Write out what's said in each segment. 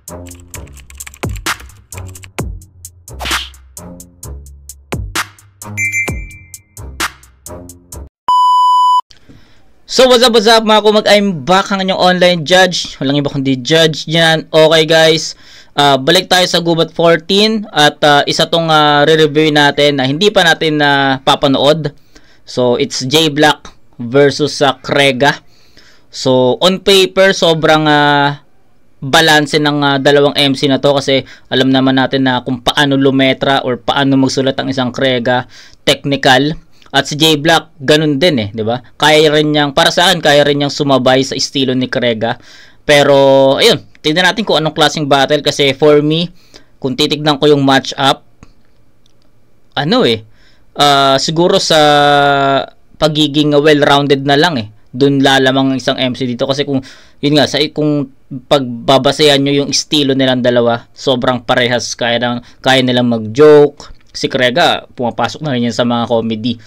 So what's up mga kumag, I'm back ang inyong online judge. Walang iba kundi judge yan. Okay guys, balik tayo sa Gubat 14 at isa tong re-review natin na hindi pa natin papanood. So it's J Black versus Krega. So on paper sobrang balanse ng dalawang MC na to, kasi alam naman natin na kung paano lumetra or paano magsulat ang isang Krega, technical. At si J Black ganun din 'di ba? Kaya rin niyang, para sa akin, kaya rin niyang sumabay sa estilo ni Krega. Pero ayun, tingnan natin kung anong klaseng battle, kasi for me, kung titignan ko yung match up, siguro sa pagiging well-rounded na lang doon lalamang ang isang MC dito, kasi kung yun nga, kung pagbabasehan nyo yung estilo nilang dalawa, sobrang parehas, kaya nilang mag-joke. Si Krega pumapasok na rin yan sa mga comedy.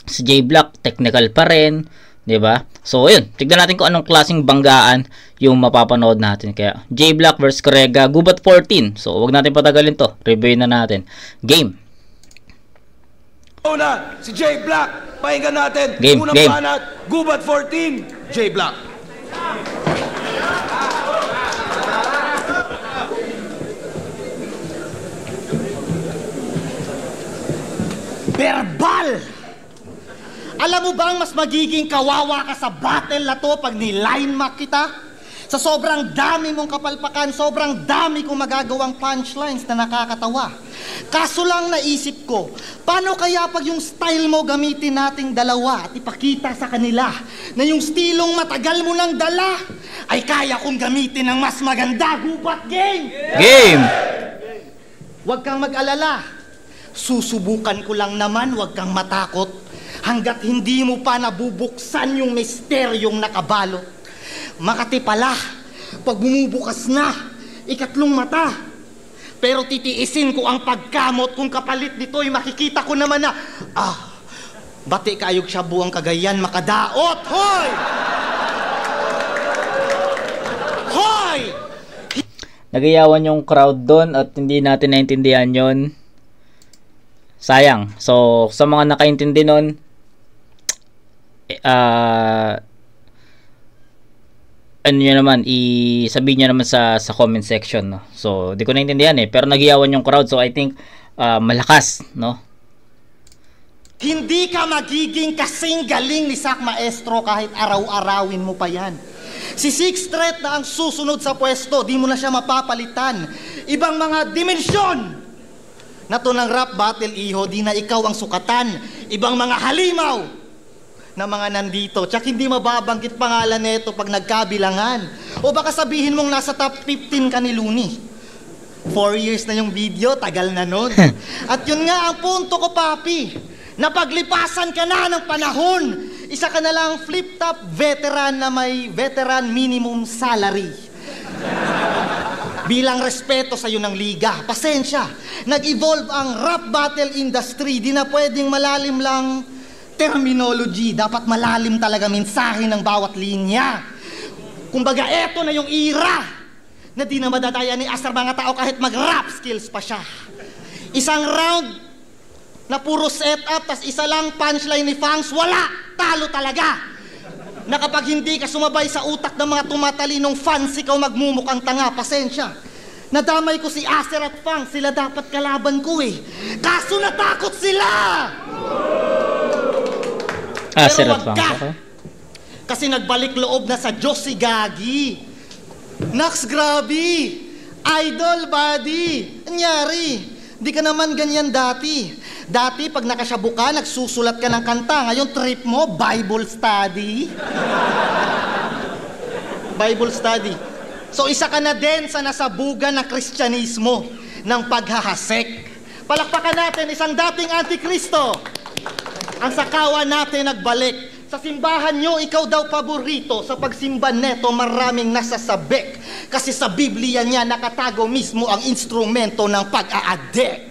Si J Black technical pa rin, 'di ba? So ayun, tignan natin kung anong klaseng banggaan yung mapapanood natin. Kaya J Black versus Krega, Gubat 14. So wag natin patagalin to, review na natin. Game. Una, si J Black, pakinggan natin. Unang banat, Gubat 14, J Black. Verbal! Alam mo bang mas magiging kawawa ka sa battle na to pag ni-line mark kita? Sa sobrang dami mong kapalpakan, sobrang dami kong magagawang punchlines na nakakatawa. Kaso lang naisip ko, paano kaya pag yung style mo gamitin nating dalawa at ipakita sa kanila na yung stilong matagal mo nang dala ay kaya kong gamitin ng mas maganda? Gubat game! Game! Huwag kang mag-alala. Susubukan ko lang naman, huwag kang matakot. Hanggat hindi mo pa nabubuksan yung misteryong nakabalot. Makati pala, pag bumubukas na, ikatlong mata. Pero titiisin ko ang pagkamot kung kapalit nito'y makikita ko naman na, bati kaayog siya buwang Cagayan makadaot. Hoy! Hoy! Nagayawan yung crowd doon at hindi natin naintindihan yon. Sayang. So sa mga nakaintindi nun, sabihin nyo naman sa comment section, no? So di ko naintindihan pero nagiyawan yung crowd, so I think malakas, no? Hindi ka magiging kasing galing ni Sak Maestro kahit araw-arawin mo pa yan. Si Six Threat na ang susunod sa pwesto, di mo na siya mapapalitan. Ibang mga dimensyon na to ng rap battle, iho, di na ikaw ang sukatan. Ibang mga halimaw na mga nandito, tsak hindi mababanggit pangalan nito pag nagkabilangan. O baka sabihin mong nasa top 15 ka ni Looney. 4 years na yung video, tagal na nun. At yun nga ang punto ko, papi. Napaglipasan ka na ng panahon. Isa ka na lang flip-top veteran na may veteran minimum salary. Bilang respeto sa iyo ng liga, pasensya. Nag-evolve ang rap battle industry. Di na pwedeng malalim lang terminology. Dapat malalim talaga mensahe ng bawat linya. Kumbaga, eto na yung era na di na madadaya ni Asar mga tao kahit mag-rap skills pa siya. Isang round na puro setup, tas isa lang punchline ni Fangs, wala! Talo talaga! Na kapag hindi ka sumabay sa utak ng mga tumatalinong fans, ikaw magmumukhang tanga, pasensya. Nadamay ko si Acer at Fang, sila dapat kalaban ko Kaso natakot sila! Acer Pero at Fang, okay. Kasi nagbalik loob na sa Diyos si Gagi. Nax, grabe! Idol, buddy! Anyari? Di ka naman ganyan dati. Dati, pag nakasyabu ka, nagsusulat ka ng kanta. Ngayon, trip mo, Bible study. Bible study. So, isa ka na din sa nasabugan na Kristyanismo ng paghahasek. Palakpakan natin isang dating antikristo. Ang sakawan natin nagbalik. Sa simbahan nyo, ikaw daw paborito. Sa pagsimba neto, maraming nasasabik. Kasi sa Biblia niya, nakatago mismo ang instrumento ng pag-aadek.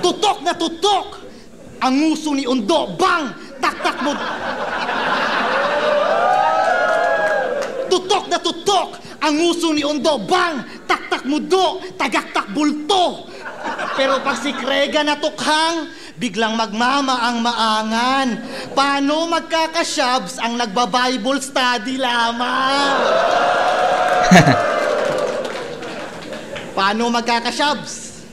Tutok na tutok! Ang nguso ni Undo, bang! Taktak mo! Tutok na tutok ang uso ni Ondo, bang! Taktak mudo, tagaktak bulto! Pero pag si Krega natukhang, biglang magmamaang-maangan. Paano magkakasyabs ang nagba-Bible study lamang? Paano magkakasyabs?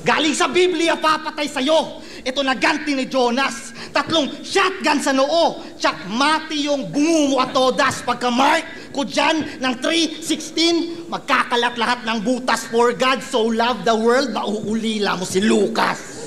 Galing sa Biblia, papatay sa'yo. Ito na ganti ni Jonas. 3 shotgun sa noo. Tsak mati yung bungumo at todas. Pagka-mark ko dyan ng 3:16, magkakalat lahat ng butas. For God so loved the world, mauulila mo si Lucas.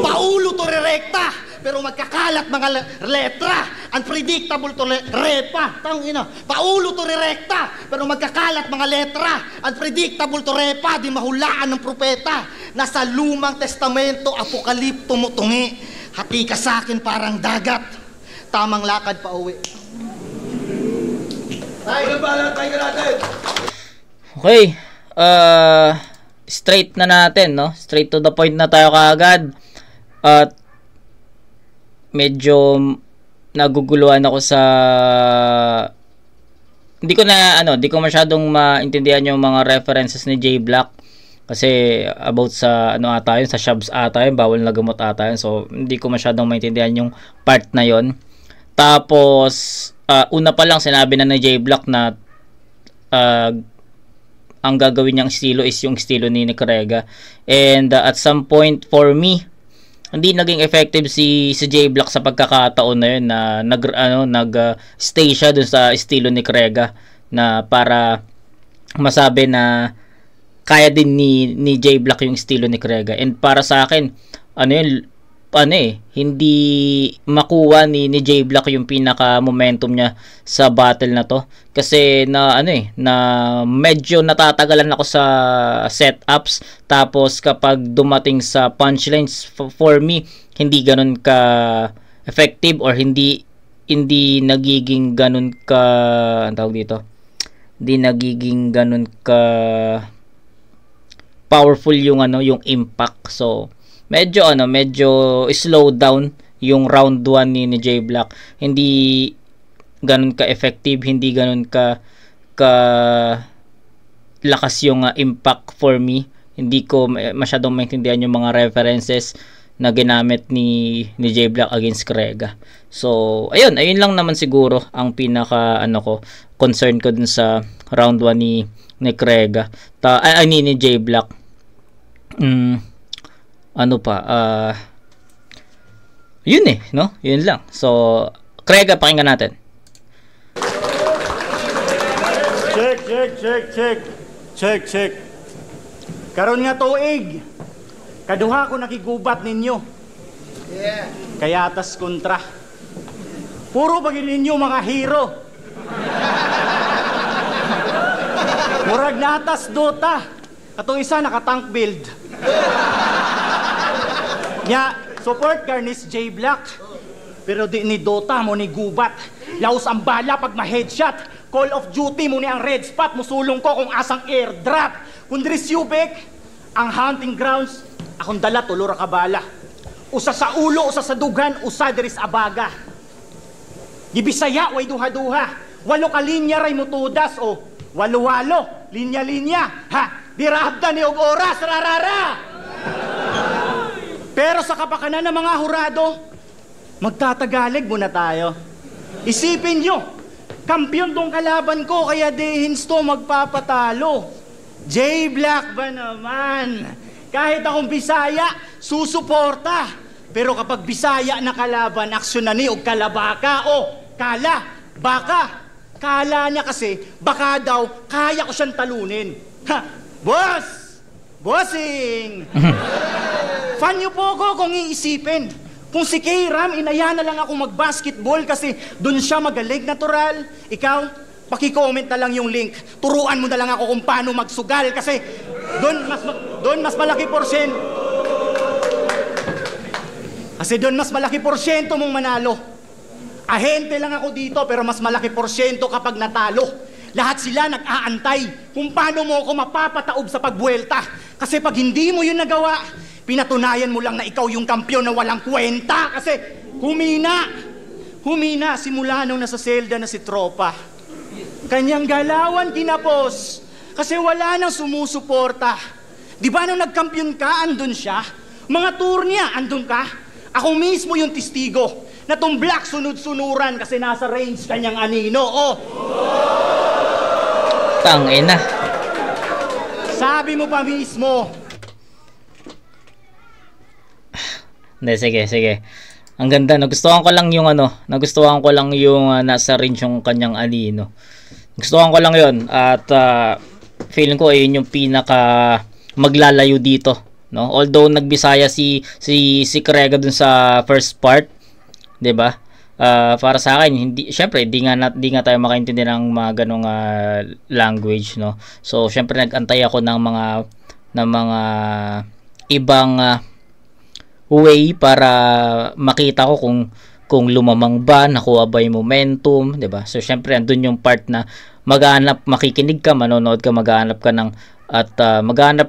Paulo to rerekta, pero magkakalat mga letra. Unpredictable to repa. Tangina. Paulo to rerekta, pero magkakalat mga letra. Unpredictable to repa, di mahulaan ng propeta. Nasa lumang testamento, apokalipto mo tungi. Hati ka sa akin parang dagat. Tamang lakad pa uwi. Tayo ka natin. Okay. Straight na natin, no? Straight to the point na tayo kaagad. At medyo naguguluhan ako sa hindi ko masyadong maintindihan yung mga references ni J Black kasi about sa ata yun, sa shabs ata yun, bawal na gamot ata yun, so hindi ko masyadong maintindihan yung part na yun. Tapos una pa lang sinabi na ni J Black na ang gagawin niyang estilo is yung estilo ni Krega, and at some point for me hindi naging effective si J Black sa pagkakataon na yun na stay siya dun sa estilo ni Krega na para masabi na kaya din ni J Black yung estilo ni Krega. And para sa akin hindi makuha ni J Black yung pinaka momentum niya sa battle na to kasi na medyo natatagalan ako sa setups, tapos kapag dumating sa punchlines for me hindi ganun ka effective or hindi nagiging ganun ka hindi nagiging ganun ka powerful yung impact. So medyo slow down yung round 1 ni J Black. Hindi ganun ka effective, hindi ganun ka lakas yung impact for me. Hindi ko masyadong maintindihan yung mga references na ginamit ni J Black against Krega. So ayun lang naman siguro ang pinaka concern ko dun sa round 1 ni Krega. Ni J Black. Yun no? Yun lang. So, Krega, pakinggan natin. Check. Karon nga tuig, kaduha ko nakigubat ninyo. Yeah. Kaya atas kontra. Puro bagin ninyo mga hero. Murag na atas Dota. Katong isa naka-tank build. Nya, support Garnis J Black. Pero di ni Dota mo ni gubat. Laos ang bala pag ma-headshot. Call of Duty mo ni ang red spot. Musulong ko kung asang airdrop. Kung diri Subic, ang hunting grounds, akong dala tulura ka bala. Usa sa ulo, usa sa dugan, usa diri sa abaga. Gibisaya, way duha-duha. 8 ka linya ray mutudas o 8-8, linya-linya. Ha, dirabda ni og oras, rarara. Pero sa kapakanan ng mga hurado, magtatagalig muna tayo. Isipin nyo, kampiyon tong kalaban ko, kaya di hinsto magpapatalo. J Black ba naman? Kahit akong Bisaya, susuporta. Pero kapag Bisaya na kalaban, aksyon na ni og kalabaka o kala, baka. Kala niya kasi, baka daw, kaya ko siyang talunin. Ha, boss! Bossing! Fan niyo po ako kung iisipin. Kung si K-Ram, inaya na lang ako mag-basketball kasi dun siya magaling natural. Ikaw, paki-comment na lang yung link. Turuan mo na lang ako kung paano magsugal kasi doon mas malaki porsyento. Kasi doon mas malaki porsyento mong manalo. Ahente lang ako dito pero mas malaki porsyento kapag natalo. Lahat sila nag-aantay kung paano mo ako mapapataob sa pagbuelta. Kasi pag hindi mo yun nagawa, pinatunayan mo lang na ikaw yung kampiyon na walang kwenta. Kasi humina simula nung nasa selda na si Tropa. Kanyang galawan kinapos kasi wala nang sumusuporta. Di ba nung nagkampiyon ka, andun siya? Mga tour niya, andun ka? Ako mismo yung testigo na tumblak sunod-sunuran kasi nasa range kanyang anino. Oh! Tangina. Sabi mo pa mismo. Hindi, sige. Ang ganda. Nagustuhan ko lang yung nasa range yung kanyang anino. Gustuhan ko lang yun. At feeling ko ayun yung pinaka maglalayo dito, no? Although nagbisaya si Krega dun sa first part, 'di ba? Para sa akin, syempre hindi nga tayo makaintindi ng mga ganong language, no? So syempre nagantay ako ng mga ibang way para makita ko kung lumamang ba, nakuha ba yung momentum, 'di ba? So syempre andun yung part na makikinig ka, manonood ka, maghahanap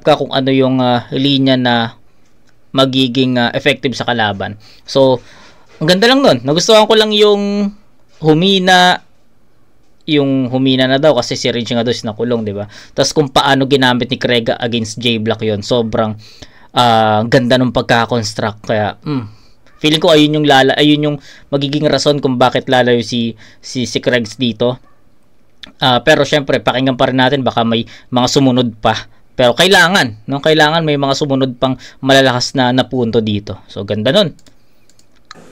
ka kung ano yung linya na magiging effective sa kalaban. So ang ganda lang nun. Nagustuhan ko lang yung humina na daw kasi si Ridge nga daw sinakulong, 'di ba? Tapos kung paano ginamit ni Krega against J-Block yon, sobrang ganda ng pagka-construct. Kaya feeling ko ayun yung magiging rason kung bakit lalayo si Kregs dito. Pero syempre pakinggan pa rin natin, baka may mga sumunod pa. Pero kailangan may mga sumunod pang malalakas na punto dito. So ganda nun.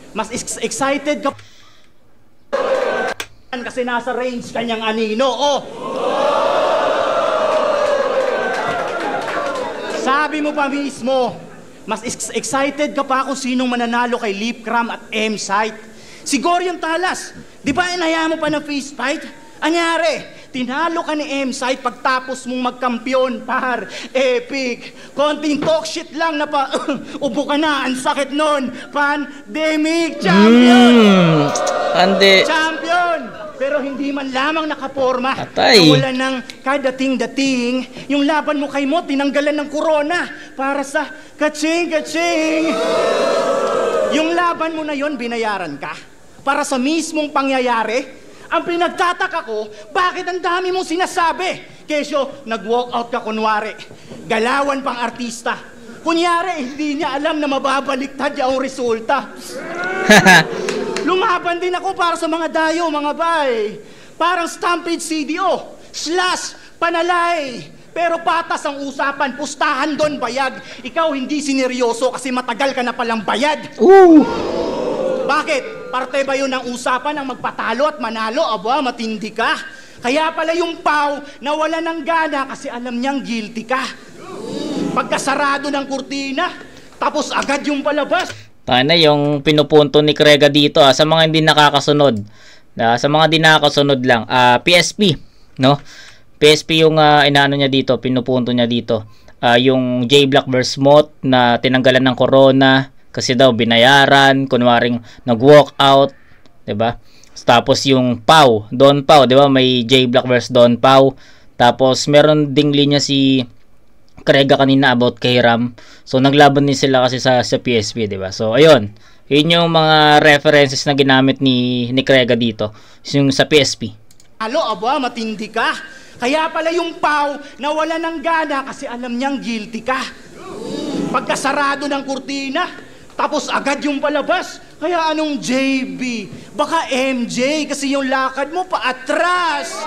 Mas excited ka kasi nasa range kanyang anino. Oh! Sabi mo pa mismo, mas excited ka pa kung sinong mananalo kay Lipcram at M-Site. Si Gorion Talas, di ba inaya mo pa ng fist fight? Anyari, tinalo ka ni M-Site pagtapos mong magkampiyon, par. Epic. Konting talk shit lang na pa, ubo ka na, ang sakit nun. Pandemic champion. Champion. Pero hindi man lamang nakaporma. Atay. Wala nang kadating-dating. Yung laban mo kay Mo, tinanggalan ng corona para sa kaching-kaching. Yung laban mo na yon, binayaran ka para sa mismong pangyayari. Ang pinagtataka ko, bakit ang dami mong sinasabi? Kesyo, nag-walk out ka kunwari. Galawan pang artista. Kunyari, hindi niya alam na mababaliktad yung resulta. Lumaban din ako para sa mga dayo, mga bay. Parang Stampede CDO, / panalay. Pero patas ang usapan, pustahan doon bayag. Ikaw hindi sineryoso kasi matagal ka na palang bayad. Bakit? Parte ba yun ng usapan ng magpatalo at manalo? Aba, matindi ka. Kaya pala yung Pau nawala ng gana kasi alam niyang guilty ka. Pagkasarado ng kurtina, tapos agad yung palabas. Tana yung pinupunto ni Krega dito sa mga hindi nakakasunod. Sa mga hindi nakakasunod lang, PSP, no? PSP yung inaano niya dito, pinupunto niya dito. Yung J-Block vs Moth na tinanggalan ng corona kasi daw binayaran, kunwaring nag-walk out, 'di ba? Tapos yung Don Pau, 'di ba? May J-Block vs Don Pau. Tapos meron ding linya si Krega kanina about kay Ram. So naglaban din sila kasi sa PSP, 'di ba? So ayun. Yun yung mga references na ginamit ni Krega dito, yung sa PSP. Aba, matindi ka. Kaya pala yung Pau nawala ng gana kasi alam niyang guilty ka. Pagkasarado ng kurtina, tapos agad yung palabas. Kaya anong JB? Baka MJ kasi yung lakad mo paatras.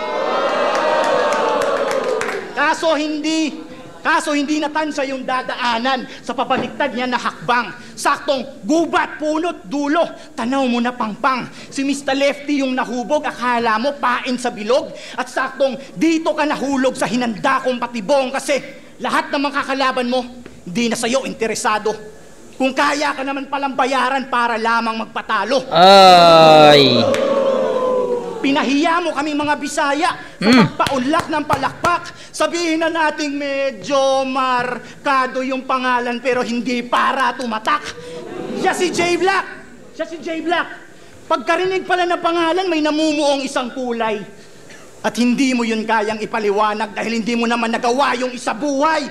Kaso hindi natansya yung dadaanan sa pabaliktad niya na hakbang. Saktong gubat, punot, dulo. Tanaw mo na pangpang. Si Mr. Lefty yung nahubog, akala mo pain sa bilog. At saktong dito ka nahulog sa hinanda kong patibong kasi lahat ng mga kakalaban mo, hindi na sa'yo interesado. Kung kaya ka naman palang bayaran para lamang magpatalo. Ay! Pinahiya mo kaming mga Bisaya sa pagpaunlak ng palakpak. Sabihin na nating medyo markado yung pangalan pero hindi para tumatak. Siya si J-Block. Pagkarinig pala ng pangalan, may namumuong isang kulay. At hindi mo yun kayang ipaliwanag dahil hindi mo naman nagawa yung isa buhay.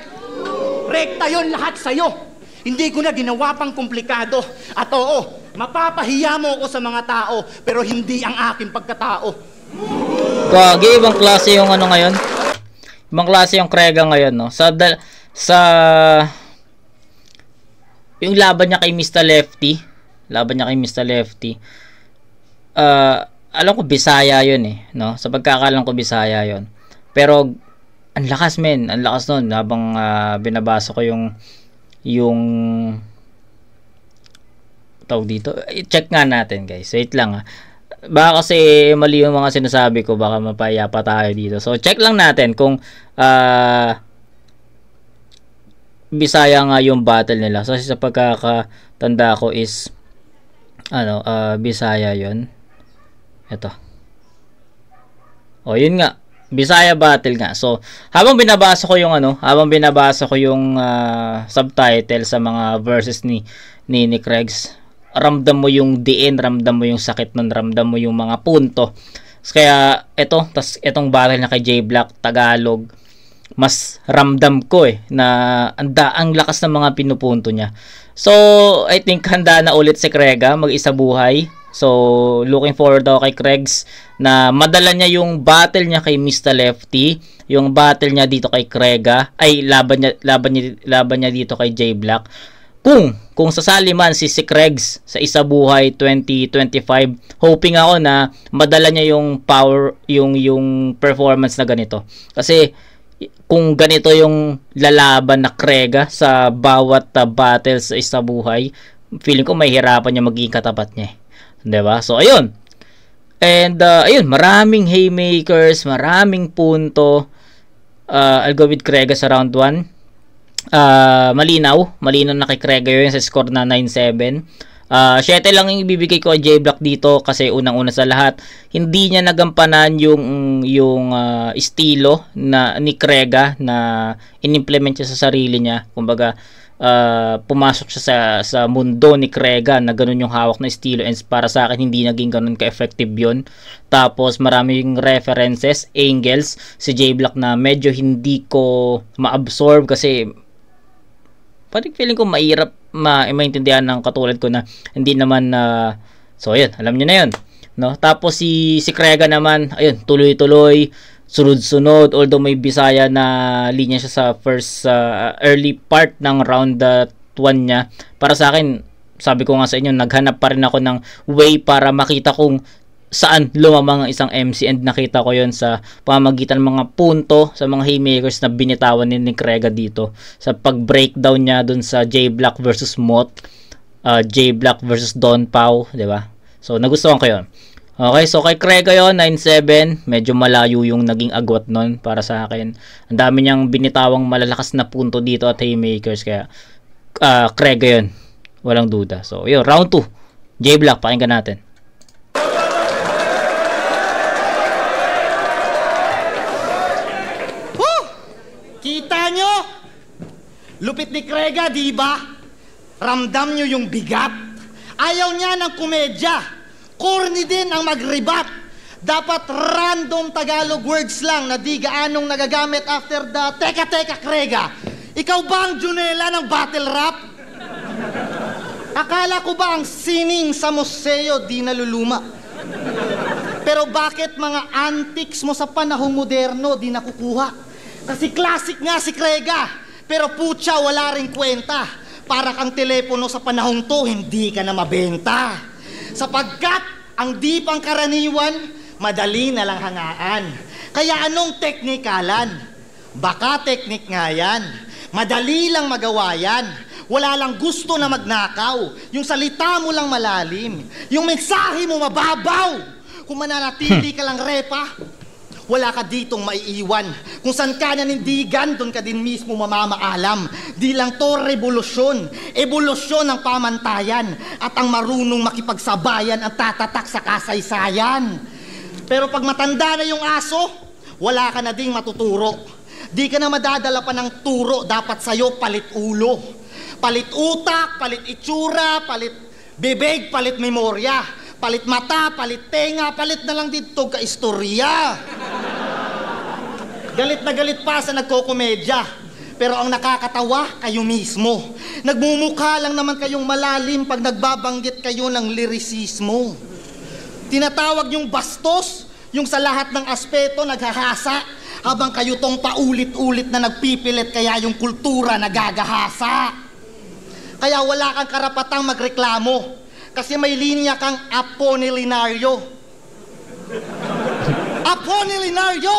Rekta yun lahat sa'yo. Hindi ko na ginawa pang komplikado. At oo, mapapahiya mo ako sa mga tao, pero hindi ang aking pagkatao. Gagi, ibang klase yung ano ngayon. Ibang klase yung Krega ngayon, no? Sa yung laban niya kay Mr. Lefty. Alam ko Bisaya yun eh, no? Sa pagkakalam ko Bisaya yun. Pero ang lakas men, ang lakas nun habang binabasa ko yung tawag dito. I-check nga natin, guys. Wait lang baka kasi mali yung mga sinasabi ko, baka mapaya pa tayo dito. So check lang natin kung Bisaya nga yung battle nila. So sa pagkakatanda ko is Bisaya yun. Ito. O yun nga, Bisaya battle nga. So habang binabasa ko yung subtitle sa mga verses ni Kregs, ramdam mo yung diin, ramdam mo yung sakit nun, ramdam mo yung mga punto. Kaya itong battle na kay J Black Tagalog, mas ramdam ko na ang lakas ng mga pinupunto niya. So I think handa na ulit si Krega mag-isa buhay. So looking forward ako kay Kregs na madala niya yung battle niya kay Mr. Lefty, yung battle niya dito kay Krega, ay laban niya dito kay J Black. Kung sasali man si Kregs sa Isa Buhay 2025, hoping ako na madala niya yung power, yung performance na ganito. Kasi kung ganito yung lalaban na Krega sa bawat battle sa Isa Buhay, feeling ko mahihirapan niya maging katapat niya. 'Di ba? So ayun. And ayun, maraming haymakers, maraming punto. I'll go with Krega sa round 1. Malinaw na kay Krega yun sa score na 9-7. 7 lang yung ibibigay ko kay J Black dito kasi unang-una sa lahat, hindi niya nagampanan yung estilo na ni Krega na inimplement niya sa sarili niya. Kumbaga pumasok siya sa mundo ni Krega na ganun yung hawak na estilo, and para sa akin hindi naging ganun ka-effective yun. Tapos maraming references, angles si J Black na medyo hindi ko ma-absorb kasi parang feeling ko mahirap maintindihan ng katulad ko na hindi naman so ayun, alam niyo na yun, no? Tapos si Krega naman, ayun, tuloy-tuloy, sunod-sunod, although may Bisaya na linya siya sa first early part ng round 1 niya. Para sa akin, sabi ko nga sa inyo, naghanap pa rin ako ng way para makita kung saan lumamang ang isang MC, and nakita ko yon sa pamamagitan ng mga punto, sa mga haymakers na binitawan ni Krega dito sa pag-breakdown niya dun sa J Black versus Moth, J Black versus Don Pau, di ba? So nagustuhan ko yon. Okay, so kay Krega yon 9-7, medyo malayo yung naging agwat nun para sa akin. Ang dami niyang binitawang malalakas na punto dito at haymakers, kaya Krega yon, walang duda. So yun, round 2, J Black, pakinggan natin. Kita nyo? Lupit ni Krega, di ba? Ramdam nyo yung bigat. Ayaw niya ng komedya. Corny din ang mag-rebat. Dapat random Tagalog words lang na di gaanong nagagamit after the teka Krega. Ikaw ba ang Junela ng battle rap? Akala ko ba ang sining sa museo di naluluma? Pero bakit mga antiques mo sa panahong moderno di nakukuha? Kasi classic nga si Krega, pero putya wala ring kwenta. Para kang telepono sa panahong to, hindi ka na mabenta. Sapagkat ang di pang karaniwan, madali na lang hangaan. Kaya anong teknikalan? Baka teknik nga yan. Madali lang magawa yan. Wala lang gusto na magnakaw. Yung salita mo lang malalim. Yung mensahe mo mababaw. Kung mananatili ka lang repa, wala ka ditong maiiwan. Kung saan ka nanindigan, doon ka din mismo mamamaalam. Di lang to revolusyon, evolusyon ng pamantayan, at ang marunong makipagsabayan ang tatatak sa kasaysayan. Pero pag matanda na yung aso, wala ka na ding matuturo. Di ka na madadala pa ng turo, dapat sa'yo palit ulo. Palit utak, palit itsura, palit bibig, palit memorya. Palit mata, palit tenga, palit na lang dito ka istorya. Galit na galit pa sa nagkokomedya. Pero ang nakakatawa, kayo mismo. Nagmumukha lang naman kayong malalim pag nagbabanggit kayo ng lirisismo. Tinatawag yung bastos, Yung sa lahat ng aspeto naghahasa, habang kayo tong paulit-ulit na nagpipilit kaya yung kultura nagagahasa. Kaya wala kang karapatang magreklamo kasi may linya kang Apolinaryo. Apolinaryo?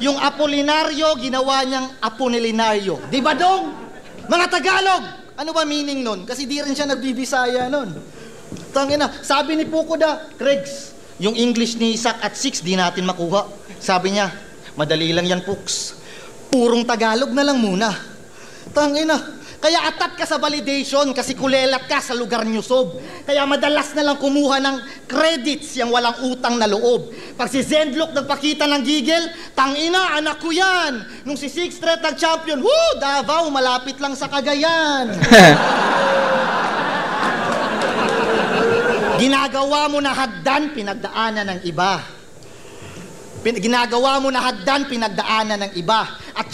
Yung Apolinaryo, ginawa niyang Apolinaryo. Di ba dong? Mga Tagalog, ano ba meaning nun? Kasi di rin siya nagbibisaya nun. Tangina, sabi ni Pukoda, Kregs, yung English ni Isaac at 6, di natin makuha. Sabi niya, madali lang yan, Puks. Purong Tagalog na lang muna. Tangina, kaya atat ka sa validation kasi kulelat ka sa lugar nyo sob. Kaya madalas na lang kumuha ng credits yung walang utang na loob. Pag si Zendlock nagpakita ng gigil, tangina, anak ko yan. Nung si Sixth Street nag-champion, woo, Davao, malapit lang sa Cagayan. Ginagawa mo na hagdan, pinagdaanan ng iba. Ginagawa mo na hagdan, pinagdaanan ng iba. At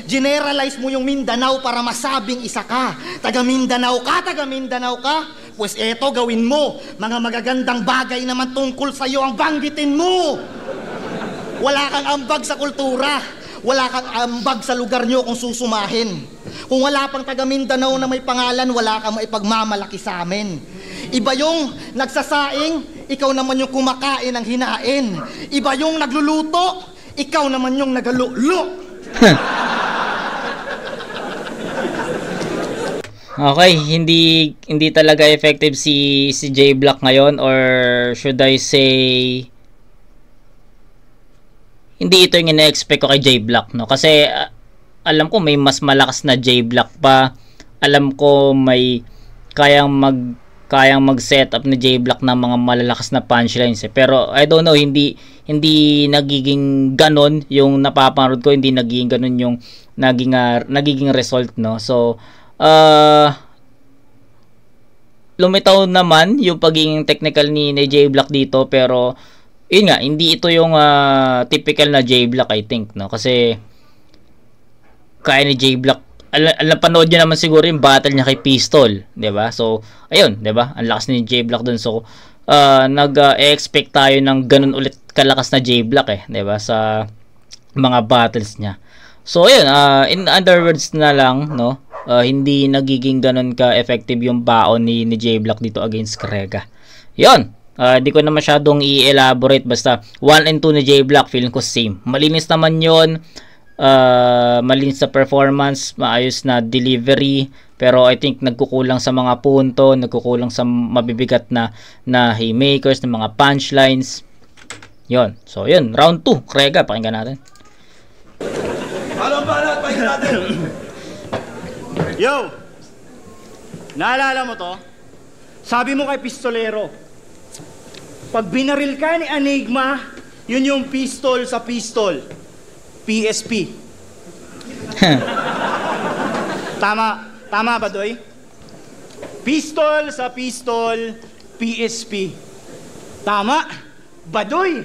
generalize mo yung Mindanao para masabing isa ka. Taga Mindanao ka. Pues eto, gawin mo. Mga magagandang bagay naman tungkol sa'yo ang banggitin mo. Wala kang ambag sa kultura. Wala kang ambag sa lugar nyo kung susumahin. Kung wala pang taga Mindanao na may pangalan, wala kang maipagmamalaki sa amin. Iba yung nagsasaing, ikaw naman yung kumakain ng hinain. Iba yung nagluluto, ikaw naman yung nagalulo. Okay, hindi talaga effective si J Block ngayon, or should I say hindi ito yung ina-expect ko kay J Block, no? Kasi alam ko may mas malakas na J Block pa. Alam ko may kayang mag-set up na J Block ng mga malalakas na punchlines eh. Pero I don't know, hindi nagiging ganon yung napapanood ko, hindi nagiging ganon yung nagiging result, no? So lumitaw naman yung pagiging technical ni J Block dito, pero yun nga, hindi ito yung typical na J Block, I think, no? Kasi kaya ni J Block, panood nyo naman siguro yung battle niya kay Pistol, 'di ba? So ayun, 'di ba? Ang lakas ni J Block dun. So nag-expect tayo ng ganun ulit kalakas na J Block eh, 'di ba? Sa mga battles niya. So ayun, in other words na lang, no? Hindi nagiging ganun ka-effective yung baon ni J Block dito against Krega. 'Yon. Di ko na masyadong i-elaborate, basta 1 and 2 ni J Block, feeling ko same. Malinis naman 'yon. Malinis sa performance, maayos na delivery, pero I think nagkukulang sa mga punto, nagkukulang sa mabibigat na haymakers, ng mga punchlines. Yon. So yun, round 2, Krega, pakinggan natin. Alam ba lahat, pakinggan natin. Yo! Naalala mo to? Sabi mo kay Pistolero, pag binaril ka ni Enigma, yun yung pistol sa pistol. PSP. Tama ba, Doy? Pistol sa pistol, PSP. Tama? Badoy.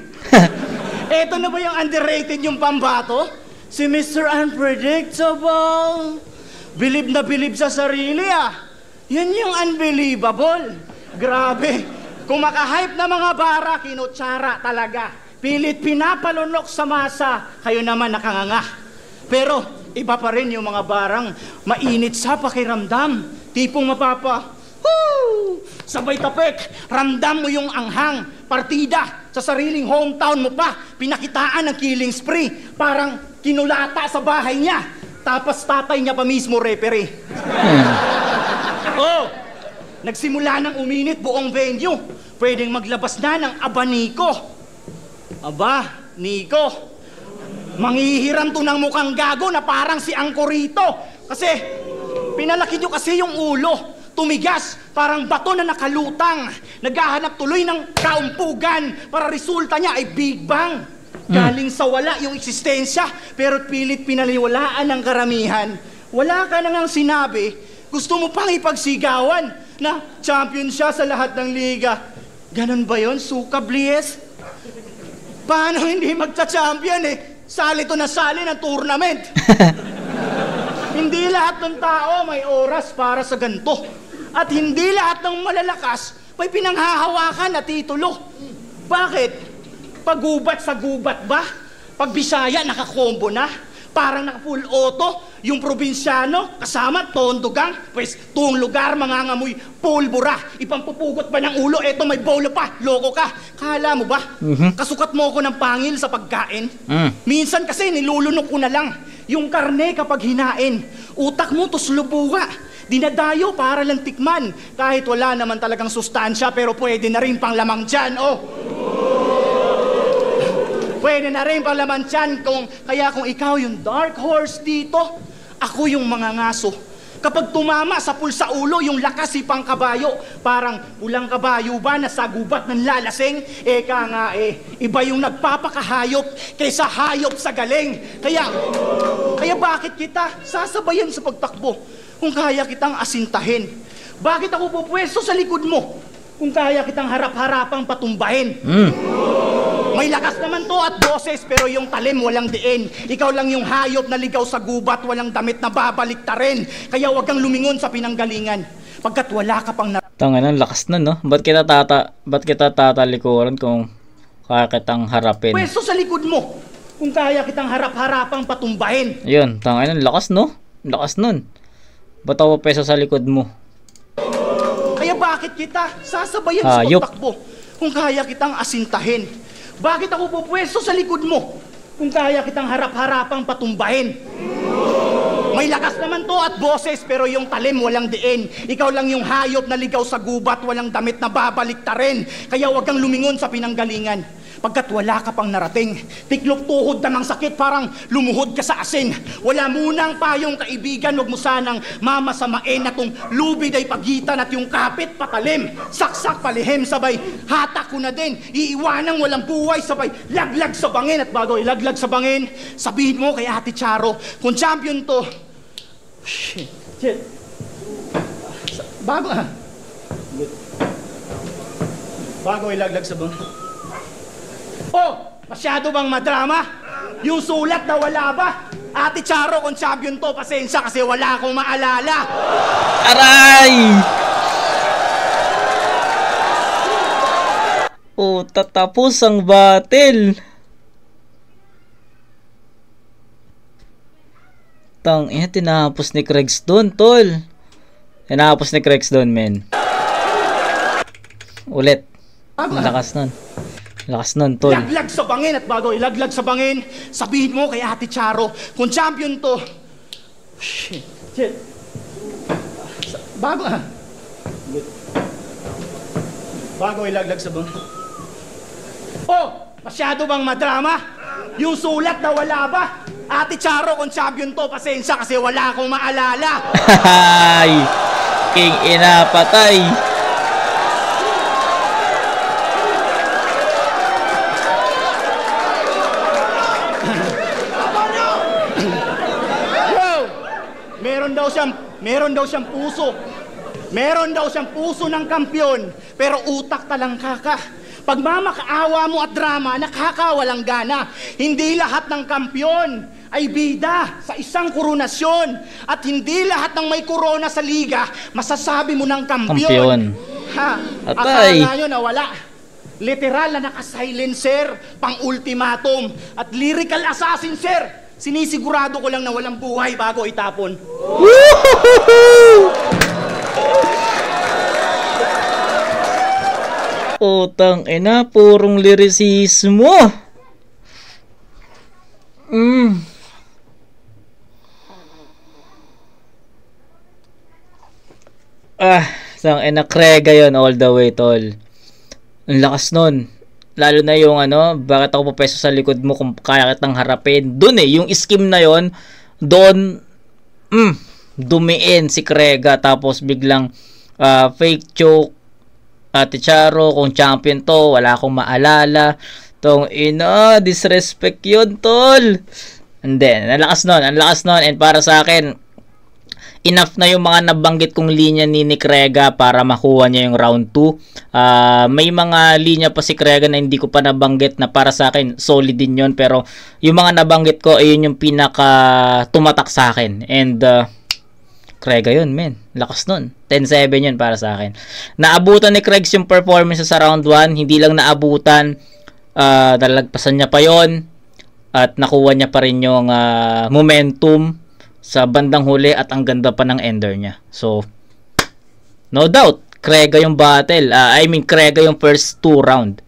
Eto na ba yung underrated yung pambato? Si Mr. Unpredictable. Bilib na bilib sa sarili ah. Yan yung unbelievable. Grabe. Kung makahype na mga bara, kinutsara talaga. Pilit pinapalunok sa masa, kayo naman nakanganga. Pero iba pa rin yung mga barang mainit sa pakiramdam. Tipong mapapa, woo! Sabay tapik, ramdam mo yung anghang. Partida, sa sariling hometown mo pa, pinakitaan ng killing spree. Parang kinulata sa bahay niya. Tapos tatay niya pa mismo referee. Oh, nagsimula ng uminit buong venue. Pwedeng maglabas na ng abaniko. Aba, Nico, manghihiram to ng mukhang gago na parang si Angkorito. Kasi, pinalaki nyo kasi yung ulo. Tumigas, parang bato na nakalutang. Naghahanap tuloy ng kaumpugan para resulta niya ay Big Bang. Galing sa wala yung eksistensya, pero pilit pinaliwalaan ng karamihan. Wala ka nang sinabi, gusto mo pang ipagsigawan na champion siya sa lahat ng liga. Ganon ba yun, Suka Blies? Paano hindi magcha-champion eh? Sali to na sali ng tournament. Hindi lahat ng tao may oras para sa ganito. At hindi lahat ng malalakas may pinanghahawakan na titulo. Bakit? Pagubat sa gubat ba? Pag Bisaya, naka-combo na. Parang naka-full auto. Yung probinsyano, kasama, tondogang. Pues, tuong lugar, mangangamoy pulbura. Ipampupugot pa ng ulo, eto may bolo pa. Loko ka. Kala mo ba? Kasukat mo ako ng pangil sa pagkain. Minsan kasi nilulunok ko na lang. Yung karne kapag hinain. Utak mo, tuslubuga. Dinadayo para lang tikman. Kahit wala naman talagang sustansya, pero pwede na rin pang lamang dyan, oh. Pwede na rin pang laman dyan kaya kung ikaw yung dark horse dito, ako yung mga ngaso. Kapag tumama sa pulsa ulo, yung lakas ipang kabayo. Parang pulang kabayo ba na sa gubat ng lalasing? Eka nga iba yung nagpapakahayop kaysa hayop sa galing. Kaya bakit kita sasabayan sa pagtakbo kung kaya kitang asintahin? Bakit ako pupwesto sa likod mo kung kaya kitang harap-harapang patumbahin? May lakas naman to at boses, pero yung talim walang diin. Ikaw lang yung hayop na ligaw sa gubat, walang damit na babalik ta rin. Kaya wag kang lumingon sa pinanggalingan, pagkat wala ka pang Tangan, lakas na, no? Ba't kita tatalikuran kung kaya kitang harapin? pwesto sa likod mo kung kaya kitang harap-harapang patumbahin. Yun, tangan, lakas, no? Lakas nun. Ba't ako peso sa likod mo? Kaya bakit kita sasabayan sa pagtakbo kung kaya kitang asintahin? Bakit ako pupwesto sa likod mo kung kaya kitang harap-harapang patumbahin? May lakas naman to at boses, pero yung talim walang diin. Ikaw lang yung hayop na ligaw sa gubat, walang damit na babalik ta rin. Kaya wag kang lumingon sa pinanggalingan, pagkat wala ka pang narating. Tiklop tuhod namang sakit, parang lumuhod ka sa asin. Wala munang payong kaibigan, wag mo sanang mamasamain na tong lubid ay pagitan at yung kapit patalim. Saksak palihim, sabay hatak ko na din. Iiwanang walang buhay, sabay laglag sa bangin. At bago ilaglag sa bangin, sabihin mo kay Ate Charo, kung champion to, shit. Bago ilaglag sa bangin. Oh, masyado bang madrama? Yung sulat na wala ba? Ate Charo, kung champion to, pasensya kasi wala akong maalala. Aray! Oh, tatapos ang battle. Tinapos ni Kregs doon, tol. Tinapos ni Kregs doon, men. Ulit. Malakas nun. Lakas nun, tol. Laglag sa bangin, at bago ilaglag sa bangin, sabihin mo kay Ate Charo, kung champion to, shit. Bago ilaglag sa bangin. Oh, masyado bang madrama? Yung sulat na wala ba? Ate Charo, kung champion to, pasensya kasi wala akong maalala. Ay, king ina patay. Meron daw siyang puso. Meron daw siyang puso ng kampyon, pero utak talangka ka. Pagmamakaawa mo at drama, nakakawalang gana. Hindi lahat ng kampyon ay bida sa isang koronasyon. At hindi lahat ng may korona sa liga, masasabi mo ng kampyon. Akala nyo na wala. Literal na naka-silencer, pang-ultimatum, at lyrical assassin, sir. Sinisigurado ko lang na walang buhay bago itapon. Utang ina, purong lyricismo. Tang ina, Krega yon all the way, tol. Ang lakas nun. Lalo na yung bakit ako papeso sa likod mo kung kaya kitang harapin. Doon yung scheme na yon, doon dumiin si Krega, tapos biglang fake choke. Ate Charo, kung champion to, wala akong maalala. Tong disrespect yun, tol. And then, ang lakas nun. And para sa akin, enough na yung mga nabanggit kong linya ni Krega para makuha niya yung round 2. May mga linya pa si Krega na hindi ko pa nabanggit na para sa akin solid din yun, pero yung mga nabanggit ko ayun yung pinaka tumatak sa akin. And Krega yun, men. Lakas nun. 10-7 yun para sa akin. Naabutan ni Kregs yung performance sa round 1. Hindi lang naabutan, nalagpasan niya pa yon at nakuha niya pa rin yung momentum sa bandang huli at ang ganda pa ng ender niya. So, no doubt, Krega yung battle. Krega yung first 2 round.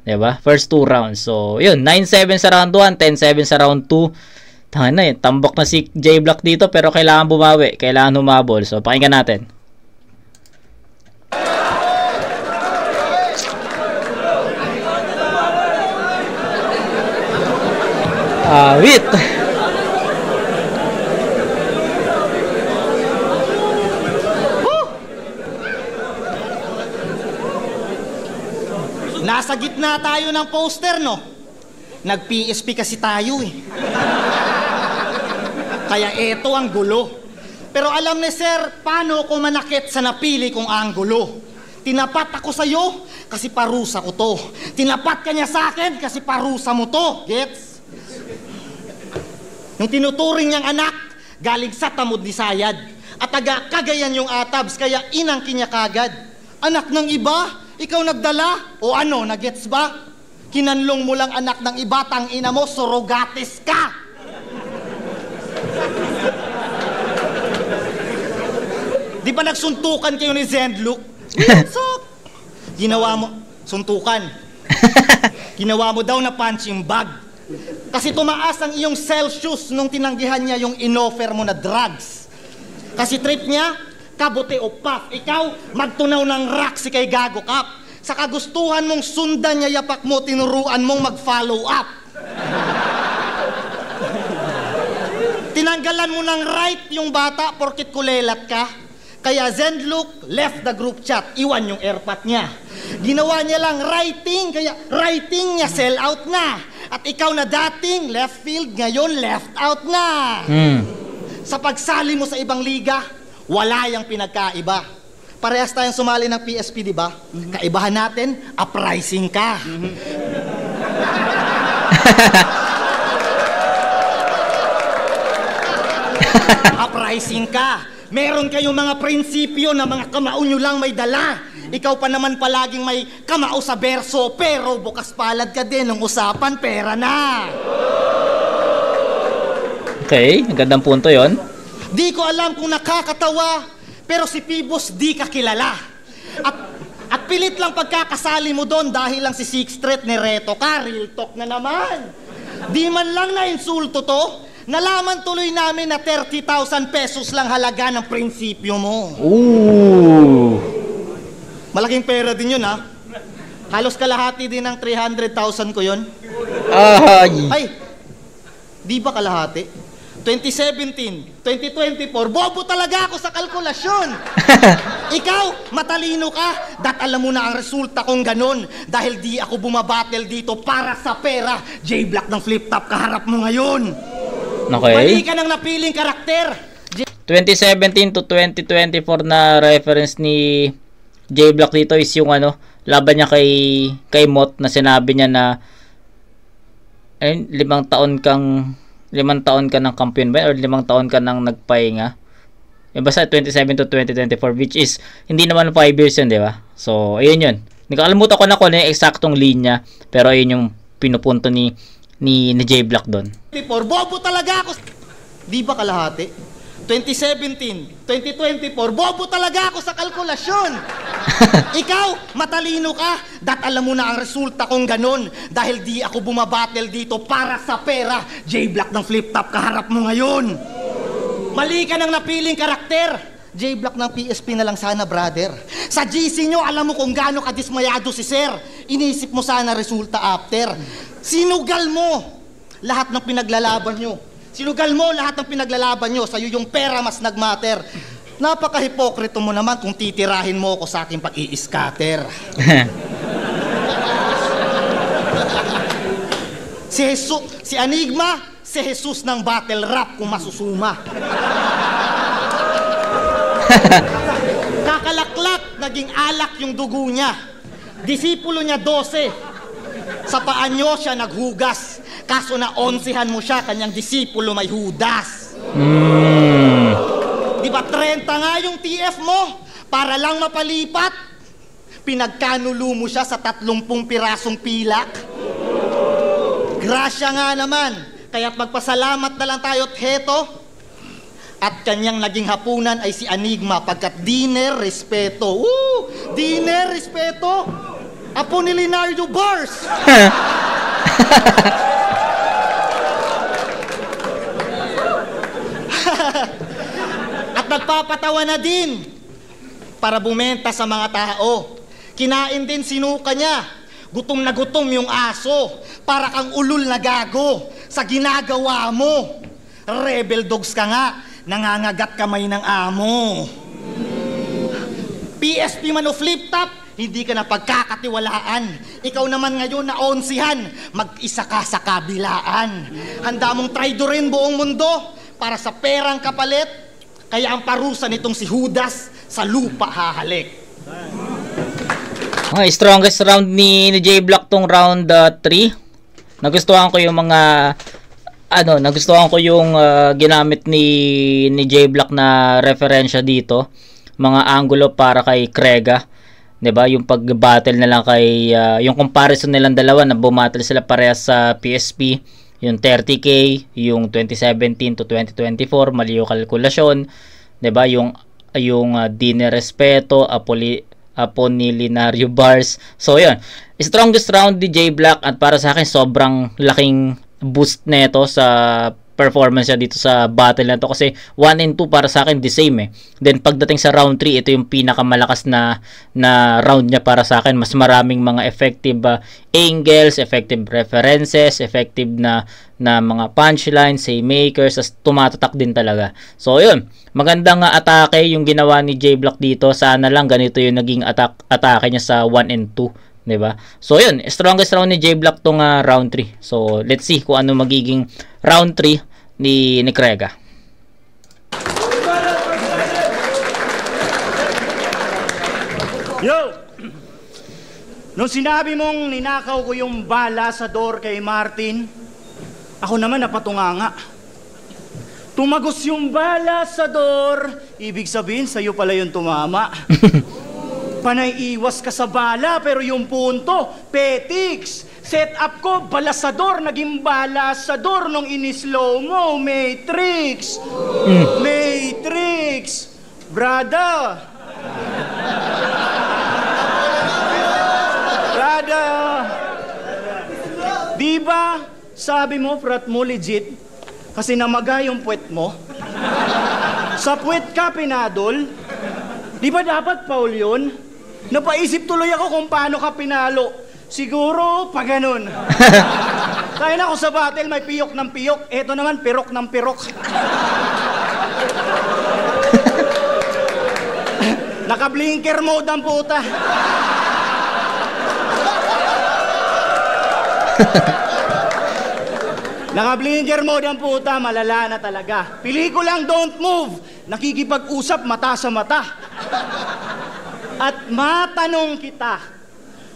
Diba? First 2 rounds. So, yun. 9-7 sa round 1, 10-7 sa round 2. Tanga na tambak na si J-Block dito pero kailangan bumawi. Kailangan humabol. So, pakinggan natin. Wait! Nasa gitna tayo ng poster, no? Nag-PSP kasi tayo eh. Kaya eto ang gulo. Pero alam ni sir, paano ko manakit sa napili kong anggulo? Tinapat ako sa'yo kasi parusa ko to. Tinapat ka niya sa akin kasi parusa mo to. Gets? Yung tinuturing niyang anak, galing sa tamod ni Sayad. At taga Cagayan yung atabs, kaya inangkin niya kagad. Anak ng iba, ikaw nagdala? O ano, nagets ba? Kinanlong mo lang anak ng iba, tang ina mo, surogatis ka! Di ba nagsuntukan kayo ni Zendlook? What's up? Ginawa mo, suntukan. Ginawa mo daw na punching bag. Kasi tumaas ang iyong Celsius nung tinanggihan niya yung inoffer mo na drugs. Kasi trip niya, kabote o puff. Ikaw, magtunaw ng rock si kay Gago Kap. Sa kagustuhan mong sundan niya yapak mo, tinuruan mong mag-follow up. Tinanggalan mo ng right yung bata porkit kulelat ka. Kaya Zendlook left the group chat, iwan yung airpat niya. Ginawa niya lang writing, kaya writing niya sell out na. At ikaw na dating left field, ngayon left out na. Sa pagsali mo sa ibang liga, wala yung pinagkaiba. Parehas tayong sumali ng PSP, di ba? Kaibahan natin, uprising ka. Uprising ka. Meron kayong mga prinsipyo na mga kamao nyo lang may dala. Ikaw pa naman palaging may kamao sa berso, pero bukas palad ka din ng usapan, pera na. Okay, gandang punto yon. Di ko alam kung nakakatawa, pero si Pibos di ka kilala. At pilit lang pagkakasali mo doon dahil lang si Sixth Street ni Reto ka, real talk na naman. Di man lang na insulto to. Nalaman tuloy namin na 30,000 pesos lang halaga ng prinsipyo mo. Ooh. Malaking pera din yun, ha? Halos kalahati din ng 300,000 ko yun. Ay, di ba kalahati? 2017, 2024, bobo talaga ako sa kalkulasyon. Ikaw, matalino ka, alam mo na ang resulta kung ganun. Dahil di ako bumabattle dito para sa pera. J-Block ng flip-top kaharap mo ngayon. Okay. Mali ka ng napiling karakter. 2017 to 2024 na reference ni J-Block dito is yung laban niya kay Mot na sinabi niya na 5 taon ka ng kampiyon ba or 5 taon ka nang nagpahinga. Basta 27 to 2024 which is hindi naman 5 years yun, di ba? So, ayun yun. Nakalimutan ko na kung ano yung eksaktong linya pero ayun yung pinupunto ni J-Block doon. Bobo talaga ako. Di ba kalahati? 2017, 2024, bobo talaga ako sa kalkulasyon. Ikaw, matalino ka, alam mo na ang resulta kung ganun. Dahil di ako bumabattle dito para sa pera. J-Block ng flip-top kaharap mo ngayon. Mali ka ng napiling karakter. J-Block ng PSP na lang sana, brother. Sa GC nyo, alam mo kung gaano kadismayado si Sir. Inisip mo sana resulta after. Sinugal mo lahat ng pinaglalaban nyo. Sinugal mo lahat ng pinaglalaban nyo. Sa'yo yung pera mas nagmatter. Napaka-hipokrito mo naman kung titirahin mo ako sa aking pag-i-scatter. Si Enigma, si Jesus ng battle rap kung masusuma. Kakalaklak, naging alak yung dugo niya. Disipulo niya 12. Sa paa nyo siya naghugas. Kaso na 11han mo siya, kanyang disipulo may Judas. Di ba 30 nga yung TF mo? Para lang mapalipat, pinagkanulo mo siya sa 30 pirasong pilak. Grasya nga naman. Kaya't magpasalamat na lang tayo at heto. At kanyang naging hapunan ay si Enigma pagkat dinner respeto. Dinner respeto. Apo ni Leonardo Bars. At nagpapatawa na din para bumenta sa mga tao. Kinain din sinuka niya. Gutom na gutom yung aso. Para kang ulul na gago sa ginagawa mo. Rebel dogs ka nga. Nangangagat kamay ng amo. PSP man o flip top, hindi ka na pagkakatiwalaan. Ikaw naman ngayon na onsihan, mag-isa ka sa kabilaan. Handa mong traidorin buong mundo para sa perang kapalit. Kaya ang parusa nitong si Judas sa lupa hahalik. Okay, strongest round ni J Block tong round 3. Nagustuhan ko yung mga nagustuhan ko yung ginamit ni J Block na referensya dito. Mga angulo para kay Krega. 'Di ba? Yung pag-battle na lang kay yung comparison nilang dalawa na bumattle sila parehas sa PSP, yung 30k, yung 2017 to 2024, mali yung kalkulasyon, 'di ba? Yung Dine Respeto, Apolinario Bars. So, yun. Strongest round ni J Block at para sa akin sobrang laking boost nito sa performance niya dito sa battle na to kasi 1 and 2 para sa akin the same eh. Then pagdating sa round 3, ito yung pinakamalakas na round niya para sa akin. Mas maraming mga effective angles, effective references, effective na mga punchlines, haymakers, as tumatatak din talaga. So yun, magandang atake yung ginawa ni J Block dito. Sana lang ganito yung naging atake niya sa 1 and 2. 'Di ba? So yun, strongest round ni J Block tong round 3. So let's see kung ano magiging round 3 ni Krega. Yo! Nung sinabi mong ninakaw ko yung bala sa door kay Martin, ako naman napatunganga. Tumagos yung bala sa door, ibig sabihin sa'yo pala yung tumama. Panay iwas ka sa bala, pero yung punto, petiks. Set up ko, balasador, naging balasador nung in-slow mo, Matrix. Matrix. Brother. Brother. Diba, sabi mo, frat mo legit, kasi namaga yung puwet mo. Sa puwet ka, pinadol. Di ba dapat, Paul, yun? Napaisip tuloy ako kung paano ka pinalo. Siguro, pa ganun. Kaya na ako sa battle, may piyok ng piyok. Eto naman, pirok ng pirok. Naka-blinker mode ang puta. Naka-blinker mode ang puta, malala na talaga. Pelikulang Don't Move, nakikipag-usap mata sa mata. At matanong kita,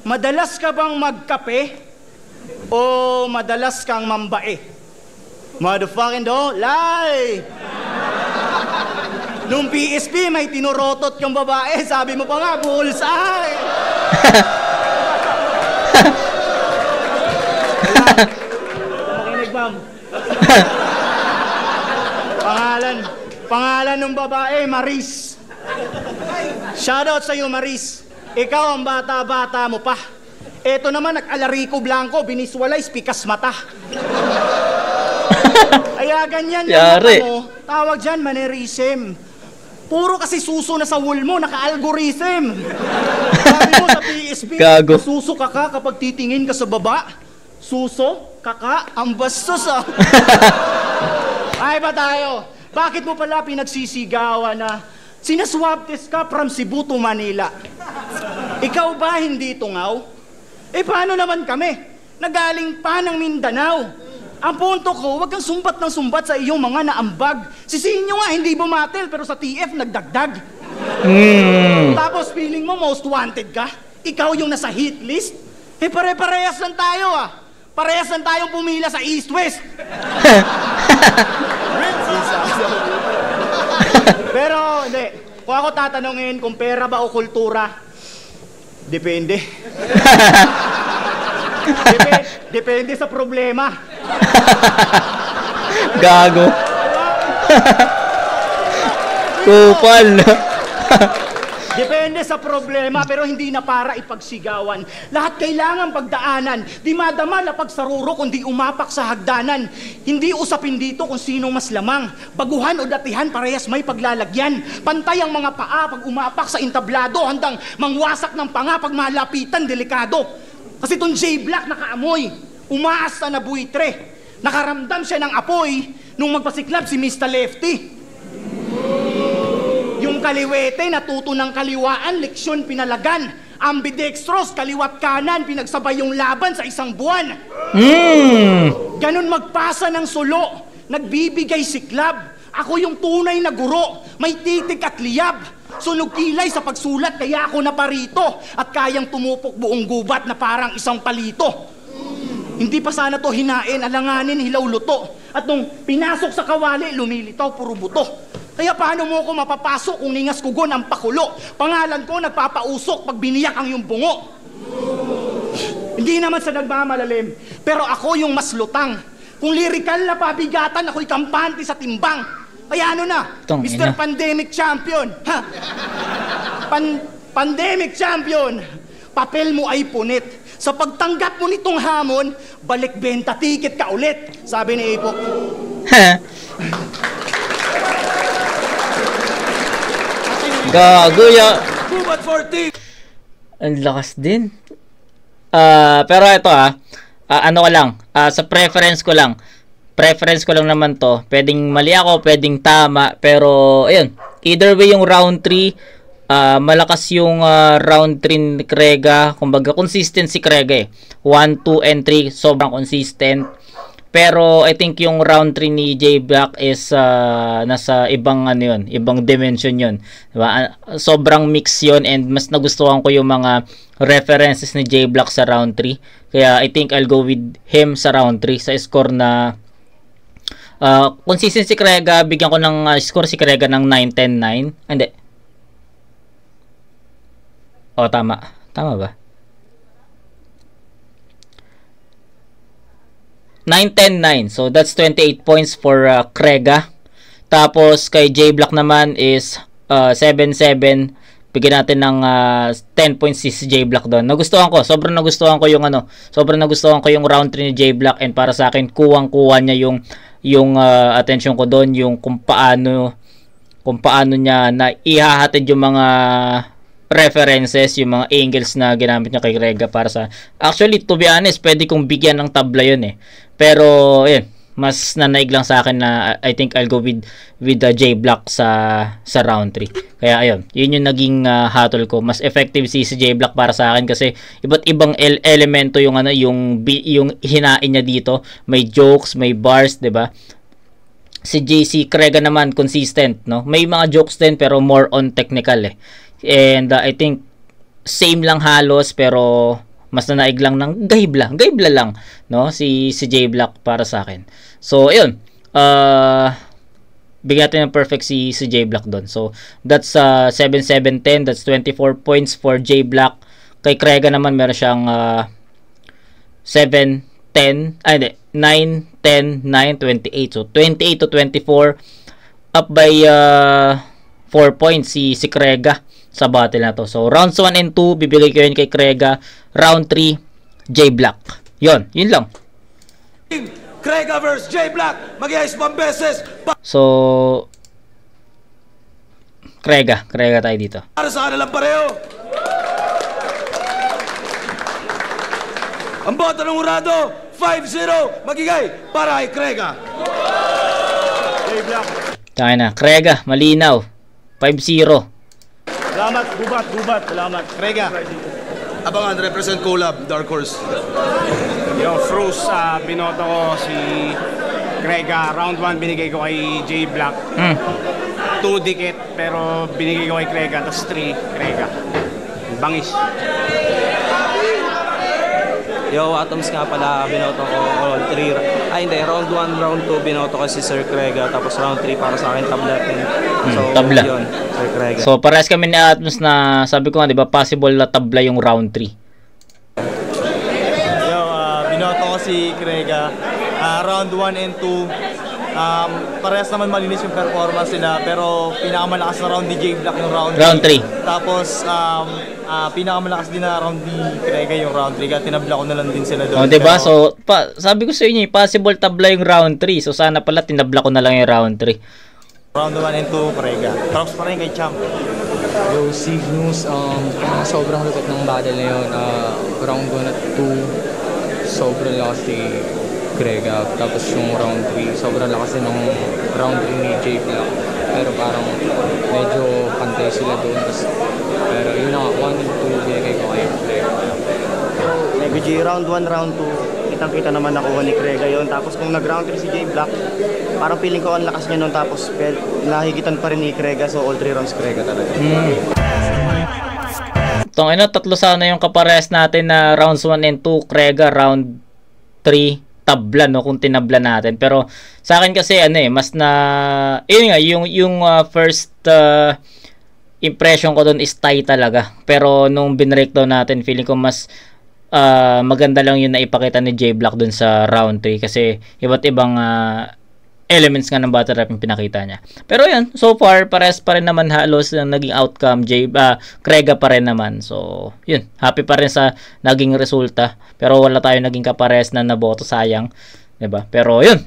madalas ka bang magkape o madalas kang mambae? Motherfucking do, lie! Nung PSP, may tinurotot yung babae, sabi mo pa nga, bullseye! Makinig, ma'am. Pangalan ng babae, Maris. Shoutout sa iyo, Maris. Ikaw ang bata-bata mo pa. Eto naman, nag-alariko blanco, biniswalize, pikas mata. Kaya ganyan yung mata mo, tawag dyan, mannerism. Puro kasi suso na sa wool mo, naka-algorithm. Sabi mo sa PSP, suso ka kapag titingin ka sa baba. Suso, kaka, ang bastos ah. Ay ba tayo? Bakit mo pala pinagsisigawan na sinaswab test ka from Cebu to Manila? Ikaw ba hindi tungaw? Eh paano naman kami? Nagaling pa ng Mindanao. Ang punto ko, wag kang sumbat ng sumbat sa iyong mga naambag. Si Sinyo nga hindi bumatel pero sa TF nagdagdag. Tapos feeling mo most wanted ka? Ikaw yung nasa hit list? Eh pare-parehas lang tayo ah. Parehas lang tayong pumila sa East-West. Pero hindi, kung ako tatanungin kung pera ba o kultura, depende. Depende sa problema. Gago. Kupal. Depende sa problema, pero hindi na para ipagsigawan. Lahat kailangan pagdaanan. Di madama na pagsaruro kundi umapak sa hagdanan. Hindi usapin dito kung sinong mas lamang. Baguhan o datihan, parehas may paglalagyan. Pantay ang mga paa pag umapak sa entablado. Handang mangwasak ng panga pag malapitan, delikado. Kasi itong J-Black nakaamoy. Umaasa na buitre. Nakaramdam siya ng apoy nung magpasiklab si Mr. Lefty. Yung kaliwete, natuto ng kaliwaan, leksyon pinalagan. Ambidextrous, kaliwat kanan, pinagsabay yung laban sa isang buwan. Ganon magpasa ng sulo, nagbibigay siklab. Ako yung tunay na guro, may titik at liyab. Sunog kilay sa pagsulat, kaya ako naparito. At kayang tumupok buong gubat na parang isang palito. Hindi pa sana to hinain, alanganin, hilaw luto. At nung pinasok sa kawali, lumilitaw, puro buto. Kaya paano mo ako mapapasok kung ningas kugon ang pakulo? Pangalan ko nagpapausok pag biniyak ang yung bungo. Hindi naman sa nagmamalalim, pero ako yung mas lutang. Kung lirikal na pabigatan, ako'y kampante sa timbang. Kaya ano na, Mr. Pandemic Champion. Ha? Pandemic Champion. Papel mo ay punit. Sa pagtanggap mo nitong hamon, balik benta ticket ka ulit. Sabi ni Ipok. Gago ya. Gubat 40. Ang lakas din. Pero ito ano ko lang, sa preference ko lang naman to. Pwedeng mali ako, pwedeng tama, pero ayun, either way yung round 3, malakas yung round 3 ni Krega. Kumbaga consistent si Krega 1, 2, and 3 sobrang consistent. Pero I think yung round 3 ni J-Black is nasa ibang ibang dimension yun. Diba? Sobrang mix yun, and mas nagustuhan ko yung mga references ni J-Black sa round 3. Kaya I think I'll go with him sa round 3 sa score na consistent si Krega. Bigyan ko ng score si Krega ng 9-10-9. Hindi. Tama. Tama ba? 9-10-9. So, that's 28 points for Krega. Tapos, kay J-Black naman is 7-7. Bigyan natin ng 10 points si J-Black doon. Nagustuhan ko. Sobrang nagustuhan ko yung sobrang nagustuhan ko yung round 3 ni J-Black, and para sa akin, kuwang-kuha niya yung attention ko doon, yung kung paano niya na ihahatid yung mga references, yung mga angles na ginamit niya kay Krega para sa... Actually, to be honest, pwede kong bigyan ng tabla yun Pero, yun, mas nanaig lang sa akin na I think I'll go with J-Black sa round 3. Kaya, ayun, yun yung naging hatol ko. Mas effective si J-Black para sa akin kasi iba't ibang elemento yung hinain niya dito. May jokes, may bars, 'di ba? Si JC Krega naman consistent, no? May mga jokes din pero more on technical And I think same lang halos, pero mas nanaig lang ng gaibla lang, no? Si J-Black para sa akin. So ayun, bigyan natin ng perfect si J-Black doon. So that's 7-7-10, that's 24 points for J-Black. Kay Krega naman meron siyang 7-10, 9-10-9, 28. So 28-24, up by 4 points si Krega sa battle na to. So rounds 1 and 2 bibigay ko yun kay Krega. Round 3 J-Black. Yun lang. Krega vs J-Black. Mag-iayos pang beses. So Krega tayo dito. Para sa kanilang pareho. Ang boto ng hurado 5-0 magigay para kay Krega. J-Black. Tayo na. Krega, malinaw. 5-0. Salamat, gubat. Salamat. Krega. Abangan, represent collab, Dark Horse. Yo, Fruce, binoto ko si Krega. Round 1 binigay ko kay J-Black. 2 dikit, pero binigay ko kay Krega. Tapos 3, Krega. Bangis. Yo, Atoms nga pala, binoto ko all 3. Round 1, round 2, binoto ko si Sir Krega. Tapos round 3 para sa akin, tabla. So, tabla. Yun, Sir Krega. So, parehas kami ni Atoms na sabi ko nga, di ba, possible na tabla yung round 3. Yo, si Krega. Round 1 and 2. Parehas naman malinis yung performance nila, pero pinakamalakas na round ni J Black yung round 3. Tapos pinakamalakas din na round ni Krega yung round 3, kaya tinabla ko na lang din sila doon. O, diba? So, sabi ko sa inyo, possible tabla yung round 3. So, sana pala tinabla ko na lang yung round 3. Round 1 and 2, Krega. Props pa rin kay Champ. Yo, Cygnus, sobrang lupit ng battle na yun. Round 1 at 2, sobrang lakas ni Krega. Tapos yung round 3, sobrang lakas din ng round 3 ni J Black. Pero parang medyo pantay sila doon. Pero yun na, 1 and 2 binigay ko kay Krega. Nego G, round 1, round 2, kitang-kita naman nakuha ni Krega yun. Tapos kung nag-round 3 si J Black, parang feeling ko ang lakas niya nun. Tapos nahigitan pa rin ni Krega, so all 3 rounds Krega talaga. Tatlo sana yung kaparehas natin na rounds 1 and 2, Krega, round 3, tabla, no, kung tinabla natin. Pero sa akin kasi mas na yun nga yung first impression ko doon is tie talaga. Pero nung binreakdown natin, feeling ko mas maganda lang yung naipakita ni J Black doon sa round 3 kasi iba't ibang elements nga ng battle rap yung pinakita niya. Pero yun, so far pares pa rin naman halos ang naging outcome. Krega pa rin naman. So yun, happy pa rin sa naging resulta. Pero wala tayo naging kapares na naboto, sayang, 'di ba? Pero yun,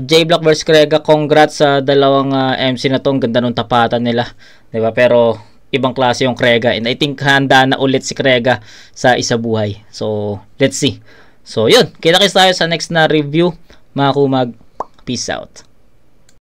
J Black vs Krega, congrats sa dalawang MC na to. Ang ganda ng tapatan nila, 'di ba? Pero ibang klase yung Krega, and I think handa na ulit si Krega sa isa buhay. So let's see. So yun, kita-kits tayo sa next na review, mga kumag. Peace out.